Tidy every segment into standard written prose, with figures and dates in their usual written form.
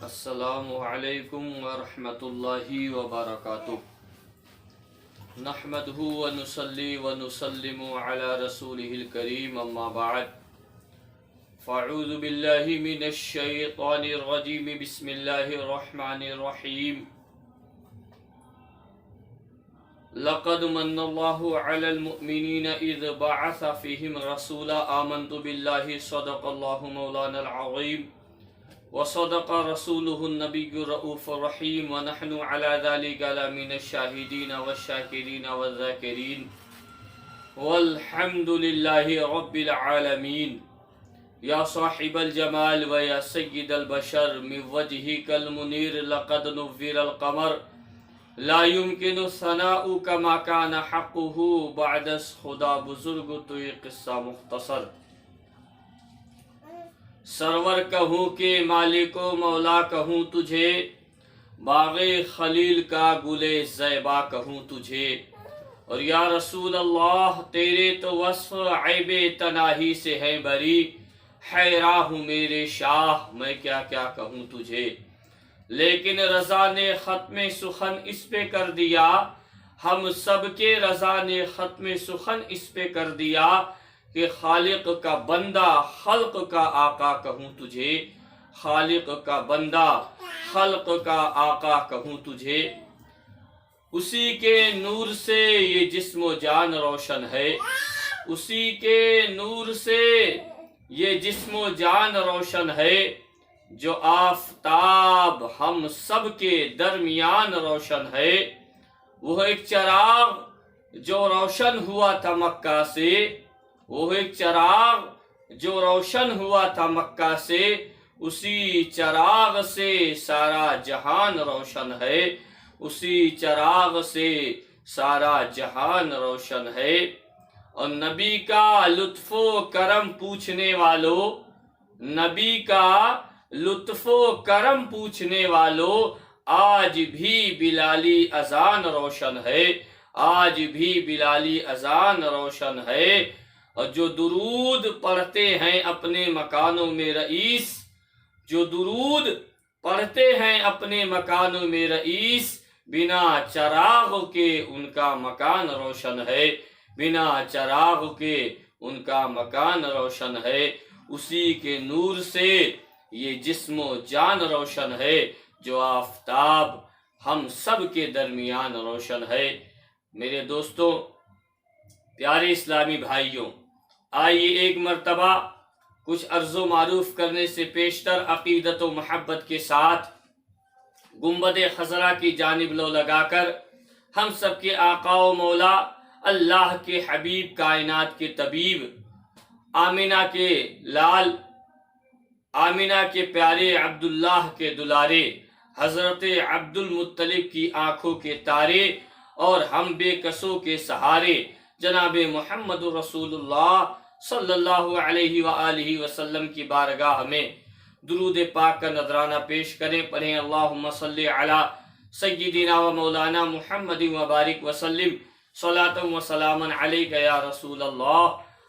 السلام علیکم ورحمۃ اللہ وبرکاتہ نحمده ونصلي ونسلم على رسوله الكريم اما بعد فاعوذ باللہ من الشیطان الرجیم بسم اللہ الرحمن الرحیم لقد من اللہ علی المؤمنین اذ بعث فیہم رسولا آمنت باللہ صدق اللہ مولانا العظیم وصدق رسوله النبی الرؤوف الرحیم ونحن على ذلك لمن الشاہدین والشاکرین والذاکرین والحمد للہ رب العالمین یا صاحب الجمال ویا سید البشر من وجهك المنیر لقد نور القمر لا يمكن الثناء كما كان حقه بعد خدا بزرگ تو یہ قصہ مختصر سرور کہوں کہ مالک و مولا کہوں تجھے باغ خلیل کا گلے زیبا کہوں تجھے اور یا رسول اللہ تیرے تو وصف عیب تناہی سے ہے بری حیران ہوں میرے شاہ میں کیا کیا کہوں تجھے لیکن رضا نے ختم سخن اس پہ کر دیا ہم سب کے رضا نے ختم سخن اس پہ کر دیا کہ خالق کا بندہ خلق کا آقا کہوں تجھے خالق کا بندہ خلق کا آقا کہوں تجھے اسی کے نور سے یہ جسم و جان روشن ہے اسی کے نور سے یہ جسم و جان روشن ہے جو آفتاب ہم سب کے درمیان روشن ہے وہ ایک چراغ جو روشن ہوا تھا مکہ سے وہ ایک چراغ جو روشن ہوا تھا مکہ سے اسی چراغ سے سارا جہان روشن ہے اسی چراغ سے سارا جہان روشن ہے اور نبی کا لطف و کرم پوچھنے والوں نبی کا لطف و کرم پوچھنے والوں آج بھی بلالی اذان روشن ہے آج بھی بلالی اذان روشن ہے اور جو درود پڑھتے ہیں اپنے مکانوں میں رئیس جو درود پڑھتے ہیں اپنے مکانوں میں رئیس بنا چراغ کے ان کا مکان روشن ہے بنا چراغ کے ان کا مکان روشن ہے اسی کے نور سے یہ جسم و جان روشن ہے جو آفتاب ہم سب کے درمیان روشن ہے میرے دوستوں پیارے اسلامی بھائیوں آئیے ایک مرتبہ کچھ عرض و معروف کرنے سے پیشتر عقیدت و محبت کے ساتھ گنبد خضرا کی جانب لو لگا کر ہم سب کے آقا و مولا اللہ کے حبیب کائنات کے طبیب آمینہ کے لال آمینہ کے پیارے عبداللہ کے دلارے حضرت عبد المطلب کی آنکھوں کے تارے اور ہم بے کسوں کے سہارے جناب محمد رسول اللہ صلی اللہ علیہ وآلہ وسلم کی بارگاہ میں درود پاک کا نذرانہ پیش کریں پڑھیں اللہم صلی علی سیدنا و مولانا محمد وبارک وسلم صلاۃ و سلاما علیک یا رسول اللہ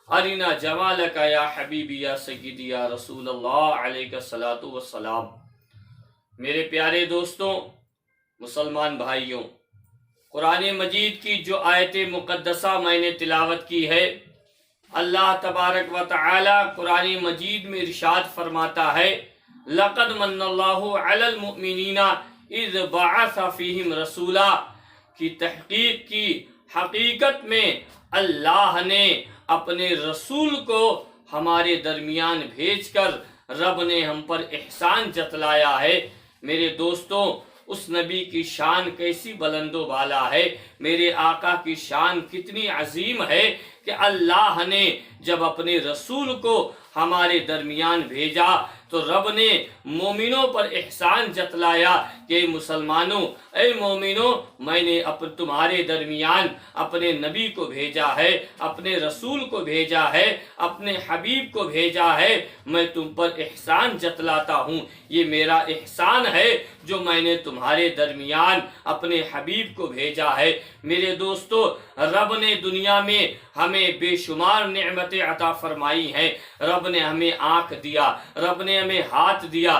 ارنا جمالک یا حبیبی یا سیدی یا رسول اللہ علیک الصلاۃ والسلام میرے پیارے دوستوں مسلمان بھائیوں قرآن مجید کی جو آیت مقدسہ میں نے تلاوت کی ہے اللہ تبارک و تعالی قرآن مجید میں ارشاد فرماتا ہے لقد من اللہ علی المؤمنین اذ بعث فیہم رسولا کی تحقیق کی حقیقت میں اللہ نے اپنے رسول کو ہمارے درمیان بھیج کر رب نے ہم پر احسان جتلایا ہے میرے دوستوں اس نبی کی شان کیسی بلند و بالا ہے میرے آقا کی شان کتنی عظیم ہے کہ اللہ نے جب اپنے رسول کو ہمارے درمیان بھیجا تو رب نے مومنوں پر احسان جتلایا کہ مسلمانوں اے مومنوں میں نے تمہارے درمیان اپنے نبی کو بھیجا ہے اپنے رسول کو بھیجا ہے اپنے حبیب کو بھیجا ہے میں تم پر احسان جتلاتا ہوں یہ میرا احسان ہے جو میں نے تمہارے درمیان اپنے حبیب کو بھیجا ہے میرے دوستو رب نے دنیا میں ہمیں بے شمار نعمتیں عطا فرمائی ہیں رب نے ہمیں آنکھ دیا رب نے ہمیں ہاتھ دیا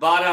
12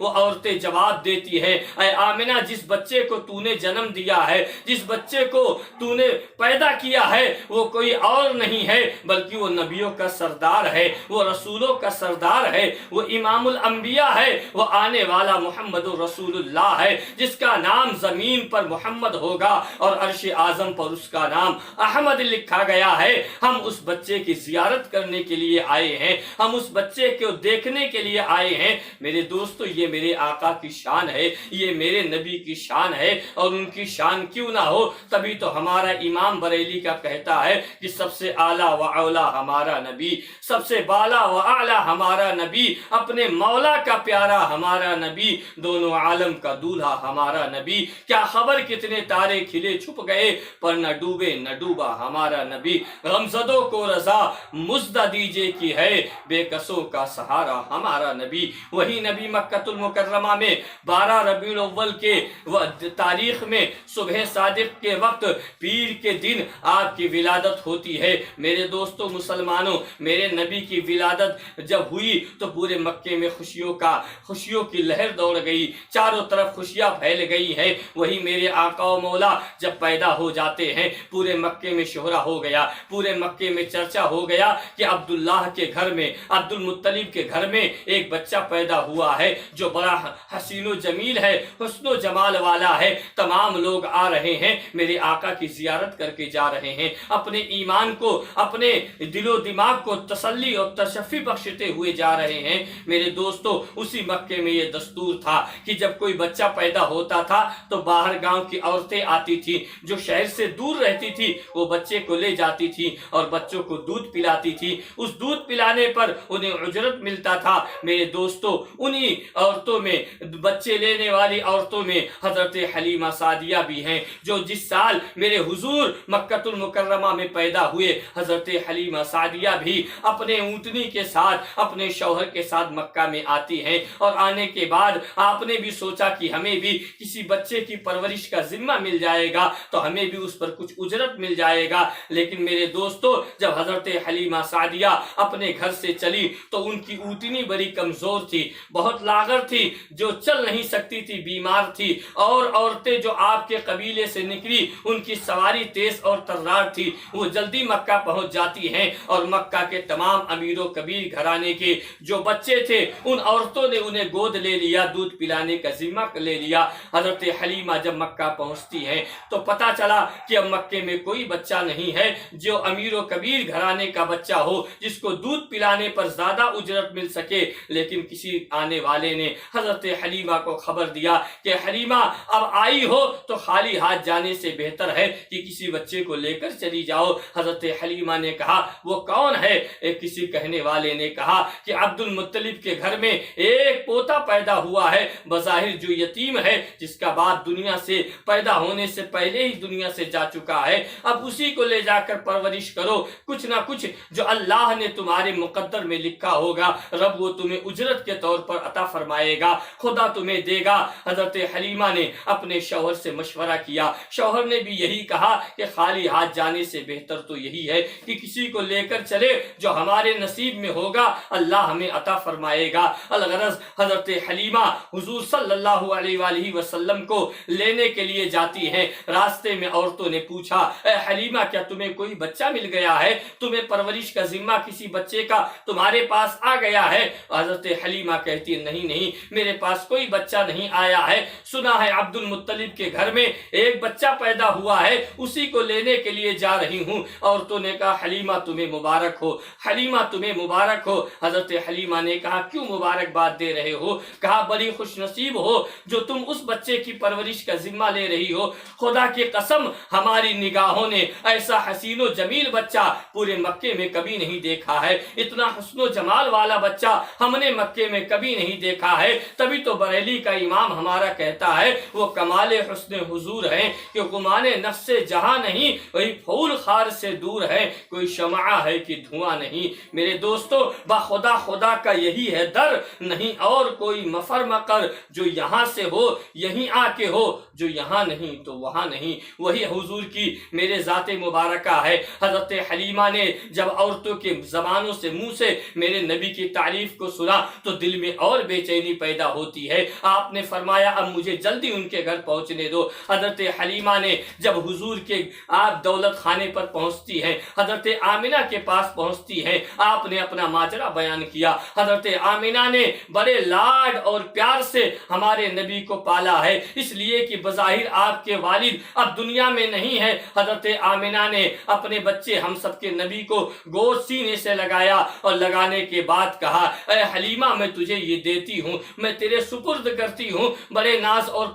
وہ عورتیں جواب دیتی ہیں اے آمنہ جس بچے کو تو نے جنم دیا ہے, جس بچے کو تو نے پیدا کیا ہے وہ کوئی اور نہیں ہے بلکہ وہ نبیوں کا سردار ہے, وہ رسولوں کا سردار ہے, وہ امام الانبیاء ہے, وہ آنے والا محمد رسول اللہ ہے جس کا نام زمین پر محمد ہوگا اور عرش اعظم پر اس کا نام احمد لکھا گیا ہے. ہم اس بچے کی زیارت کرنے کے لیے آئے ہیں, ہم اس بچے کو دیکھنے کے لیے آئے ہیں. میرے دوستو یہ میرے آقا کی شان ہے, یہ میرے نبی کی شان ہے, اور ان کی شان کیوں نہ ہو تبھی تو ہمارا امام بریلی کا کہتا ہے کہ سب سے اعلیٰ و اولا ہمارا نبی, سب سے بالا و اعلیٰ ہمارا نبی, اپنے مولا کا پیارا ہمارا نبی, دونوں عالم کا دولہا ہمارا نبی. کیا خبر کتنے تارے کھلے چھپ گئے پر نہ ڈوبے نہ ڈوبا ہمارا نبی. غمزدوں کو رضا مزدہ دیجے کی ہے, بے کسوں کا سہارا ہمارا نبی. وہی نبی مکہ المکرمہ میں 12 ربیع الاول کے تاریخ میں صبح صادق کے وقت پیر کے دن آپ کی ولادت ہوتی ہے. میرے دوستوں مسلمانوں, میرے نبی کی ولادت جب ہوئی تو پورے مکے میں خوشیوں کی لہر دوڑ گئی, چاروں طرف خوشیاں پھیل گئی ہیں. وہی میرے آقا و مولا جب پیدا ہو جاتے ہیں پورے مکے میں شہرہ ہو گیا, پورے مکے میں چرچا ہو گیا کہ عبداللہ کے گھر میں, عبد المطلب کے گھر میں ایک بچہ پیدا ہوا ہے جو بڑا حسین و جمیل ہے, حسن و جمال والا ہے. تمام لوگ آ رہے ہیں, میرے آقا کی زیارت کر کے جا رہے ہیں, اپنے ایمان کو, اپنے دل و دماغ کو تسلی اور تشفی بخشتے ہوئے جا رہے ہیں. میرے دوستو اسی مکے میں یہ دستور تھا کہ جب کوئی بچہ پیدا ہوتا تھا تو باہر گاؤں کی عورتیں آتی تھی جو شہر سے دور رہتی تھی, وہ بچے کو لے جاتی تھی اور بچوں کو دودھ پلاتی تھی. اس دودھ پلانے پر انہیں اجرت ملتا تھا. میرے دوستو انہی عورتوں میں, بچے لینے والی عورتوں میں حضرت حلیمہ سعدیہ بھی ہیں جو جس سال میرے حضور مکہ المکرمہ میں پیدا ہوئے, حضرت حلیمہ سعدیہ بھی اپنے اونٹنی کے ساتھ, اپنے شوہر کے ساتھ مکہ میں آتی ہیں. اور آنے کے بعد آپ نے بھی سوچا کہ ہمیں بھی کسی بچے کی پرورش کا ذمہ مل جائے گا تو ہمیں بھی اس پر کچھ اجرت مل جائے گا. لیکن میرے دوستو جب حضرت حلیمہ سعدیہ اپنے گھر سے چلی تو ان کی اونٹنی بڑی کمزور تھی, بہت لاغر تھی, جو چل نہیں سکتی تھی, بیمار تھی. اور عورتیں جو آپ کے قبیلے سے نکلی ان کی سواری تیز اور ترار تھی, وہ جلدی مکہ پہنچ جاتی ہیں. اور مکہ کے تمام امیر و کبیر گھرانے کے جو بچے تھے ان عورتوں نے انہیں گود لے لیا, دودھ پلانے کا ذمہ لے لیا. حضرت حلیمہ جب مکہ پہنچتی ہیں تو پتا چلا کہ اب مکے میں کوئی بچہ نہیں ہے جو امیر و کبیر گھرانے کا بچہ ہو جس کو دودھ پلانے پر زیادہ اجرت مل سکے. لیکن کسی آنے والے نے حضرت حلیمہ کو خبر دیا کہ حلیمہ اب آئی ہو تو خالی ہاتھ جانے سے بہتر ہے کہ کسی بچے کو لے کر چلی جاؤ. حضرت حلیمہ نے کہا وہ کون ہے؟ کسی کہنے والے نے کہا کہ عبد المطلب کے گھر میں ایک پوتا پیدا ہوا ہے, بظاہر جو یتیم ہے, جس کا باپ دنیا سے پیدا ہونے سے پہلے ہی دنیا سے جا چکا ہے. اب اسی کو لے جا کر پرورش کرو, کچھ نہ کچھ جو اللہ نے تمہارے مقدر میں لکھا ہوگا رب وہ تمہیں اجرت کے طور پر عطا فرمائے گا, خدا تمہیں دے گا. حضرت حلیمہ نے اپنے شوہر سے مشورہ کیا, شوہر نے بھی یہی کہا کہ خالی ہاتھ جانے سے بہتر تو یہی ہے کہ کسی کو لے کر چلے, جو ہمارے نصیب میں ہوگا اللہ ہمیں عطا فرمائے گا. الغرض حضرت حلیمہ حضور صلی اللہ علیہ وآلہ وسلم کو لینے کے لیے جاتی ہیں. راستے میں عورتوں نے پوچھا اے حلیمہ کیا تمہیں کوئی بچہ مل گیا ہے, تمہیں پرورش کا ذمہ کسی بچے کا تمہارے پاس آ گیا ہے؟ حضرت حلیمہ کہتی نہیں میرے پاس کوئی بچہ نہیں آیا ہے, سنا ہے عبد المطلب کے گھر میں ایک بچہ پیدا ہوا ہے, اسی کو لینے کے لیے جا رہی ہوں. عورتوں نے کہا حلیمہ تمہیں مبارک ہو, حلیمہ تمہیں مبارک ہو. حضرت حلیمہ نے کہا کیوں مبارکباد دے رہے ہو؟ کہا بڑی خوش نصیب ہو جو تم اس بچے کی پرورش کا ذمہ لے رہی ہو. خدا کی قسم ہماری نگاہوں نے ایسا حسین و جمیل بچہ پورے مکے میں کبھی نہیں دیکھا ہے, اتنا حسن و جمال والا بچہ ہم نے مکے میں کبھی نہیں دیکھا ہے. تبھی تو بریلی کا امام ہمارا کہتا ہے وہ کمال حسن حضور ہیں کہ غمان نفس سے جہاں نہیں, وہی پھول خار سے دور ہے, کوئی شمع ہے کہ دھواں نہیں. میرے دوستو بخدا خدا کا یہی ہے در, نہیں اور کوئی مفر مقر, جو یہاں سے ہو یہیں آ کے ہو, جو یہاں نہیں تو وہاں نہیں. وہی حضور کی میرے ذات مبارکہ ہے. حضرت حلیمہ نے جب عورتوں کے زبانوں سے منہ سے میرے نبی کی تعریف کو سنا تو دل میں اور بے چینی پیدا ہوتی ہے۔ آپ نے فرمایا اب مجھے جلدی ان کے گھر پہنچنے دو۔ حضرت حلیمہ نے جب حضور کے آپ دولت خانے پر پہنچتی ہیں، حضرت آمنہ کے پاس پہنچتی ہیں، آپ نے اپنا ماجرا بیان کیا۔ حضرت آمنہ نے بڑے لاڈ اور پیار سے ہمارے نبی کو پالا ہے، اس لیے کہ بظاہر آپ کے والد اب دنیا میں نہیں ہے۔ حضرت آمنہ نے اپنے بچے ہم سب کے نبی کو گود سینے سے لگایا اور لگانے کے بعد کہا اے حلیمہ میں تجھے یہ دیتی ہوں، میں تیرے سپرد کرتی ہوں، بڑے ناز اور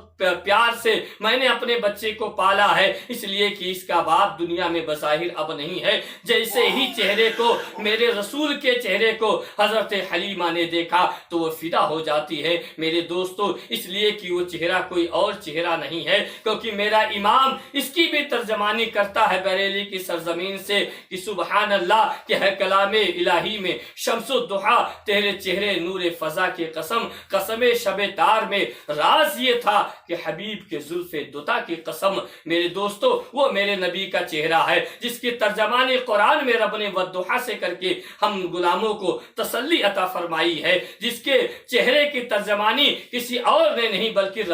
پیار سے میں نے اپنے بچے کو پالا ہے، اس لیے کہ اس کا باپ دنیا میں بظاہر اب نہیں ہے۔ جیسے ہی چہرے کو میرے رسول کے چہرے کو حضرت حلیمہ نے دیکھا تو وہ فدا ہو جاتی ہے میرے دوستو، اس لیے کہ وہ چہرہ کوئی اور چہرہ نہیں ہے، کیونکہ میرا امام اس کی بھی ترجمانی کرتا ہے بریلی کی سرزمین سے کہ سبحان اللہ کہ ہے کلام الہی میں شمس الضحیٰ تیرے چہرے نور فضا کی قسم، قسم شب تار میں راز یہ تھا کہ حبیب کے زلف دوتا کی قسم۔ میرے دوستو وہ میرے نبی کا چہرہ ہے جس کی ترجمانی قرآن میں رب نے والضحیٰ سے کر کے ہم غلاموں کو تسلی عطا فرمائی ہے، جس کے چہرے کی ترجمانی کسی اور نے نہیں بلکہ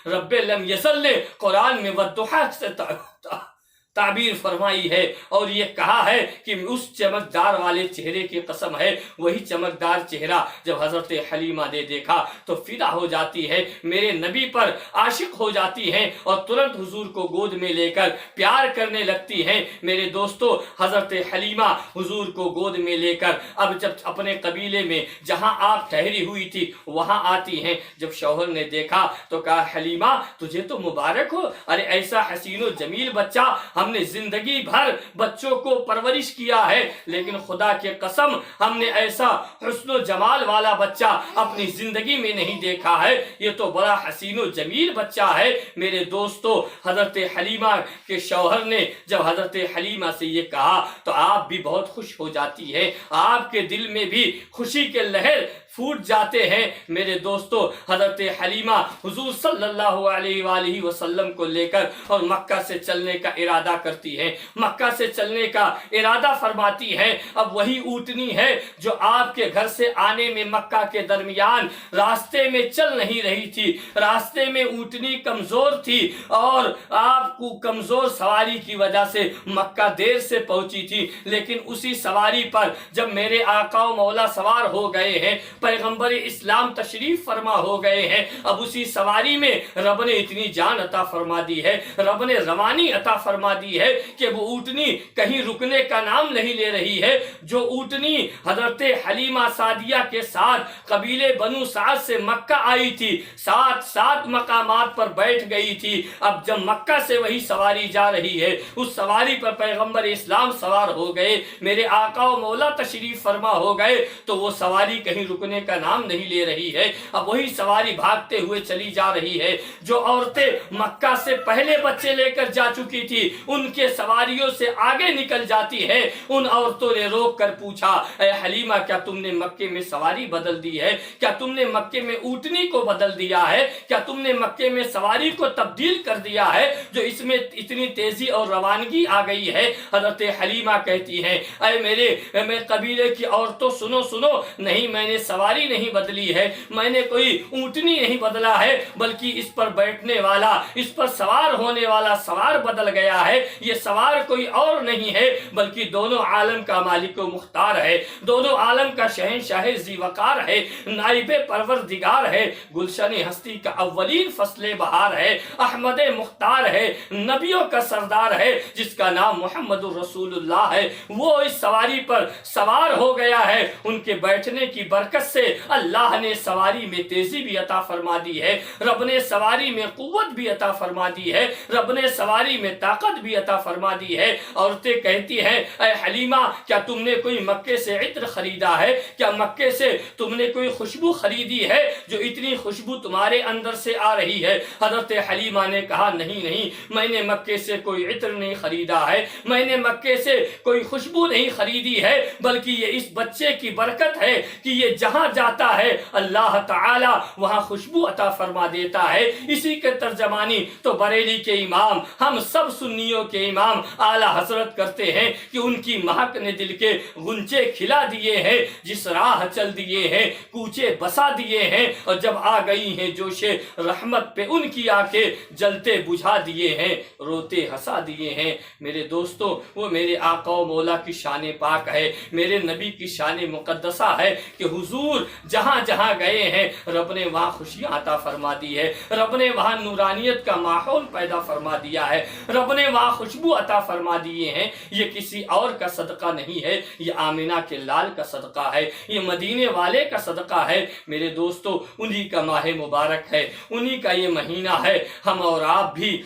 رب لم یزل نے قرآن میں والضحیٰ سے تعبیر فرمائی ہے، اور یہ کہا ہے کہ اس چمکدار والے چہرے کی قسم ہے۔ وہی چمکدار چہرہ جب حضرت حلیمہ نے دیکھا تو فدا ہو جاتی ہے، میرے نبی پر عاشق ہو جاتی ہیں اور ترنت حضور کو گود میں لے کر پیار کرنے لگتی ہیں۔ میرے دوستو حضرت حلیمہ حضور کو گود میں لے کر اب جب اپنے قبیلے میں جہاں آپ ٹھہری ہوئی تھی وہاں آتی ہیں۔ جب شوہر نے دیکھا تو کہا حلیمہ تجھے تو مبارک ہو، ارے ایسا حسین و جمیل بچہ ہم نے زندگی بھر بچوں کو پرورش کیا ہے، لیکن خدا کے قسم ہم نے ایسا حسن و جمال والا بچہ اپنی زندگی میں نہیں دیکھا ہے، یہ تو بڑا حسین و جمیل بچہ ہے۔ میرے دوستو حضرت حلیمہ کے شوہر نے جب حضرت حلیمہ سے یہ کہا تو آپ بھی بہت خوش ہو جاتی ہے، آپ کے دل میں بھی خوشی کے لہر پھوٹ جاتے ہیں۔ میرے دوستو حضرت حلیمہ حضور صلی اللہ علیہ وآلہ وسلم کو لے کر اور مکہ سے چلنے کا ارادہ کرتی ہے، مکہ سے چلنے کا ارادہ فرماتی ہے۔ اب وہی اونٹنی ہے جو آپ کے گھر سے آنے میں مکہ کے درمیان راستے میں چل نہیں رہی تھی، راستے میں اونٹنی کمزور تھی اور آپ کو کمزور سواری کی وجہ سے مکہ دیر سے پہنچی تھی، لیکن اسی سواری پر جب میرے آقا و مولا سوار ہو گئے ہیں، پیغمبر اسلام تشریف فرما ہو گئے ہیں، اب اسی سواری میں رب نے اتنی جان عطا فرما دی ہے، رب نے روانی عطا فرما دی ہے کہ وہ اونٹنی کہیں رکنے کا نام نہیں لے رہی ہے۔ جو اونٹنی حضرت حلیمہ سعدیہ کے ساتھ قبیلے بنو سعد سے مکہ آئی تھی، سات مقامات پر بیٹھ گئی تھی، اب جب مکہ سے وہی سواری جا رہی ہے، اس سواری پر پیغمبر اسلام سوار ہو گئے، میرے آقا و مولا تشریف فرما ہو گئے، تو وہ سواری کہیں رکنے کا نام نہیں لے رہی ہے، اب وہی سواری بھاگتے ہوئے چلی جا رہی ہے۔ جو عورتیں مکہ سے پہلے بچے لے کر جا چکی تھی ان کے سواریوں سے آگے نکل جاتی ہے۔ ان عورتوں نے روک کر پوچھا اے حلیمہ کیا تم نے مکے میں سواری بدل دی ہے؟ کیا تم نے مکے میں اونٹنی کو بدل دیا ہے؟ کیا تم نے مکے میں سواری کو تبدیل کر دیا ہے جو اس میں اتنی تیزی اور روانگی آ گئی ہے؟ حضرت حلیمہ کہتی ہیں اے میرے قبیلے کی عورتوں سنو، نہیں میں نے سواری نہیں بدلی ہے، میں نے کوئی اونٹنی نہیں بدلا ہے، بلکہ اس پر بیٹھنے والا، اس پر سوار ہونے والا سوار بدل گیا ہے۔ یہ سوار کوئی اور نہیں ہے بلکہ دونوں عالم کا مالک و مختار ہے، دونوں عالم کا شہنشاہ ذی وقار ہے، نائب پروردگار ہے، گلشن ہستی کا اولین فصل بہار ہے، احمد مختار ہے، نبیوں کا سردار ہے، جس کا نام محمد رسول اللہ ہے۔ وہ اس سواری پر سوار ہو گیا ہے، ان کے بیٹھنے کی برکت سے اللہ نے سواری میں تیزی بھی عطا فرما دی ہے، رب نے سواری میں قوت بھی عطا فرما دی ہے، رب نے سواری میں طاقت بھی عطا فرما دی ہے۔ عورتیں کہتی ہیں اے حلیمہ کیا تم نے کوئی مکے سے عطر خریدا ہے؟ کیا مکے سے تم نے کوئی خوشبو خریدی ہے جو اتنی خوشبو تمہارے اندر سے آ رہی ہے؟ حضرت حلیمہ نے کہا نہیں، میں نے مکے سے کوئی عطر نہیں خریدا ہے، میں نے مکے سے کوئی خوشبو نہیں خریدی ہے، بلکہ یہ اس بچے کی برکت ہے کہ یہ جہاں جہاں جاتا ہے اللہ تعالی وہاں خوشبو عطا فرما دیتا ہے۔ اسی کے ترجمانی تو بریلی کے امام، ہم سب سنیوں کے امام اعلیٰ حضرت کرتے ہیں کہ ان کی مہک نے دل کے غنچے کھلا دیے ہیں، جس راہ چل دیے ہیں کوچے بسا دیے ہیں، اور جب آ گئی ہیں جوش رحمت پہ ان کی آنکھیں جلتے بجھا دیے ہیں، روتے ہنسا دیے ہیں۔ میرے دوستو، وہ میرے آقا و مولا کی شان پاک ہے، میرے نبی کی شان مقدسہ ہے کہ حضور جہاں جہاں گئے ہیں رب نے وہاں خوشیاں عطا فرما دی ہے، رب نے وہاں نورانیت کا ماحول پیدا فرما دیا ہے، رب نے وہاں خوشبو عطا فرما دیے ہیں۔ یہ کسی اور کا صدقہ نہیں ہے، یہ آمنہ کے لال کا صدقہ ہے، یہ مدینے والے کا صدقہ ہے۔ میرے دوستو، انہی کا ماہ مبارک ہے، انہی کا یہ مہینہ ہے۔ ہم اور آپ بھی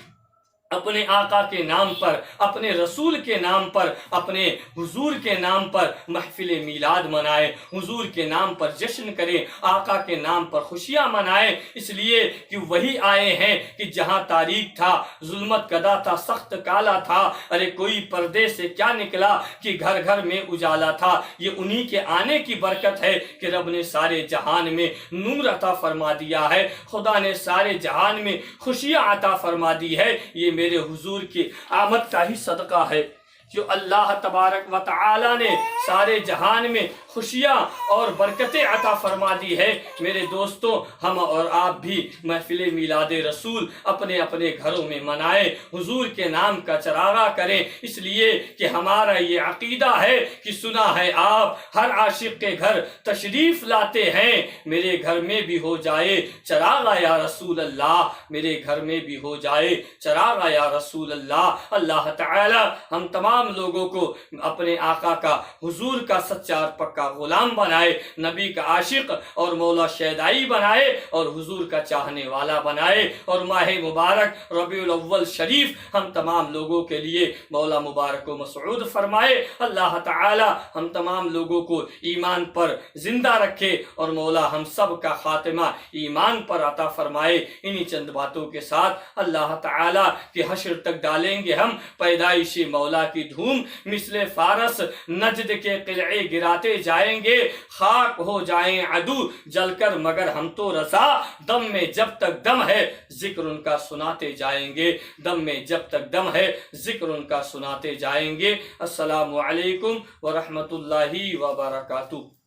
اپنے آقا کے نام پر، اپنے رسول کے نام پر، اپنے حضور کے نام پر محفل میلاد منائیں، حضور کے نام پر جشن کریں، آقا کے نام پر خوشیاں منائیں، اس لیے کہ وہی آئے ہیں کہ جہاں تاریک تھا، ظلمت کدا تھا، سخت کالا تھا، ارے کوئی پردے سے کیا نکلا کہ گھر گھر میں اجالا تھا۔ یہ انہی کے آنے کی برکت ہے کہ رب نے سارے جہان میں نور عطا فرما دیا ہے، خدا نے سارے جہان میں خوشیاں عطا فرما دی ہے۔ یہ میرے حضور کی آمد کا ہی صدقہ ہے جو اللہ تبارک و تعالی نے سارے جہان میں خوشیاں اور برکتیں عطا فرما دی ہے۔ میرے دوستو، ہم اور آپ بھی محفل میلاد رسول اپنے اپنے گھروں میں منائیں، حضور کے نام کا چراغا کریں، اس لیے کہ ہمارا یہ عقیدہ ہے کہ سنا ہے آپ ہر عاشق کے گھر تشریف لاتے ہیں، میرے گھر میں بھی ہو جائے چراغا یا رسول اللہ، میرے گھر میں بھی ہو جائے چراغا یا رسول اللہ۔ اللہ تعالی ہم تمام لوگوں کو اپنے آقا کا، حضور کا سچا اور پکا غلام بنائے، نبی کا عاشق اور مولا شیدائی بنائے، اور حضور کا چاہنے والا بنائے، اور ماہ مبارک ربیع الاول شریف ہم تمام لوگوں کے لیے مولا مبارک و مسعود فرمائے۔ اللہ تعالی ہم تمام لوگوں کو ایمان پر زندہ رکھے، اور مولا ہم سب کا خاتمہ ایمان پر عطا فرمائے۔ انہی چند باتوں کے ساتھ اللہ تعالی کے حشر تک ڈالیں گے ہم پیدائش مولا کی دھوم، مثل فارس نجد کے قلعے گراتے جائیں گے، خاک ہو جائیں عدو جل کر مگر ہم تو رضا، دم میں جب تک دم ہے ذکر ان کا سناتے جائیں گے، دم میں جب تک دم ہے ذکر ان کا سناتے جائیں گے۔ السلام علیکم ورحمۃ اللہ وبرکاتہ۔